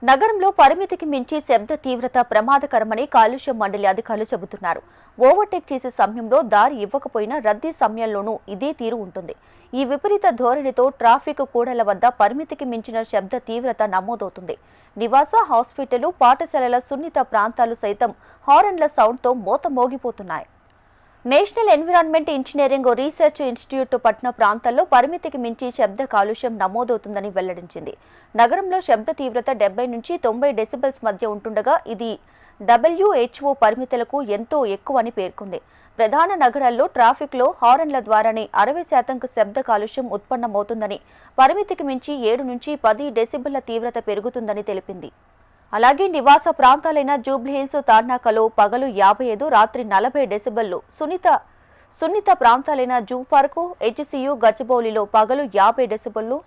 నగరంలో పరిమితికి మించి శబ్ద తీవ్రత ప్రమాదకరమని కాలుష్య మండలి అధికారులు చెబుతున్నారు. ఓవర్టేక్ చేసే సమయంలో దారి ఇవ్వకపోయినా రద్దీ సమయంలోనూ ఇదే తీరు ఉంటుంది. ఈ విపరీత ధోరణితో ట్రాఫిక్ కూడళ్ల వద్ద పరిమితికి మించిన శబ్ద తీవ్రత నమోదవుతుంది. నివాస, హాస్పిటల్, పాఠశాలల సున్నిత ప్రాంతాలు సైతం హారన్ల సౌండ్తో మోత మోగిపోతున్నాయి. National environment engineering research institute పట్టణ ప్రాంతాల్లో పరిమితికి మించి శబ్ద కాలుష్యం నమోదవుతుందని వెల్లడించింది. నగరంలో శబ్ద తీవ్రత 70 నుంచి 90 డెసిబెల్స్ మధ్య ఉంటుండగా ఇది WHO పరిమితులకు ఎంతో ఎక్కువని పేర్కొంది. ప్రధాన నగరాల్లో ట్రాఫిక్లో హారన్ల ద్వారానే 60% శబ్ద కాలుష్యం ఉత్పన్నమవుతుందని, పరిమితికి మించి 7 నుంచి 10 డెసిబెల్ల తీవ్రత పెరుగుతుందని తెలిపింది. అలాగే నివాస ప్రాంతాలైన జూబ్లీహిల్స్, తార్నాకలో పగలు 55, రాత్రి 40 డెసిబెల్లు, సున్నిత ప్రాంతాలైన జూ పార్కు, HCU, గచ్చిబౌలిలో పగలు 50 డెసిబెల్లు,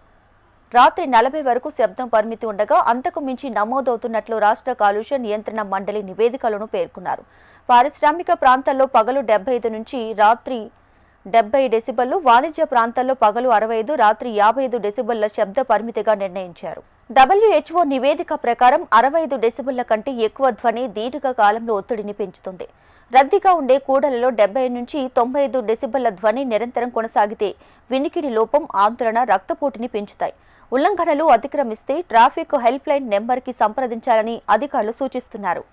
రాత్రి 40 వరకు శబ్దం పరిమితి ఉండగా అంతకు మించి నమోదవుతున్నట్లు రాష్ట్ర కాలుష్య నియంత్రణ మండలి నివేదికలను పేర్కొన్నారు. పారిశ్రామిక ప్రాంతాల్లో పగలు 75 నుంచి రాత్రి 70 డెసిబెల్లు, వాణిజ్య ప్రాంతాల్లో పగలు 65, రాత్రి 55 డెసిబెల్ల శబ్ద పరిమితిగా నిర్ణయించారు. WHO నివేదిక ప్రకారం 65 డెసిబెల్ల కంటే ఎక్కువ ధ్వని దీర్ఘకాలంలో ఒత్తిడిని పెంచుతుంది. రద్దీగా ఉండే కూడలలో 70 నుంచి 95 డెసిబెల్ల ధ్వని నిరంతరం కొనసాగితే వినికిడి లోపం, ఆందోళన, రక్తపోటుని పెంచుతాయి. ఉల్లంఘనలు అతిక్రమిస్తే ట్రాఫిక్ హెల్ప్ లైన్ నెంబర్కి సంప్రదించాలని అధికారులు సూచిస్తున్నారు.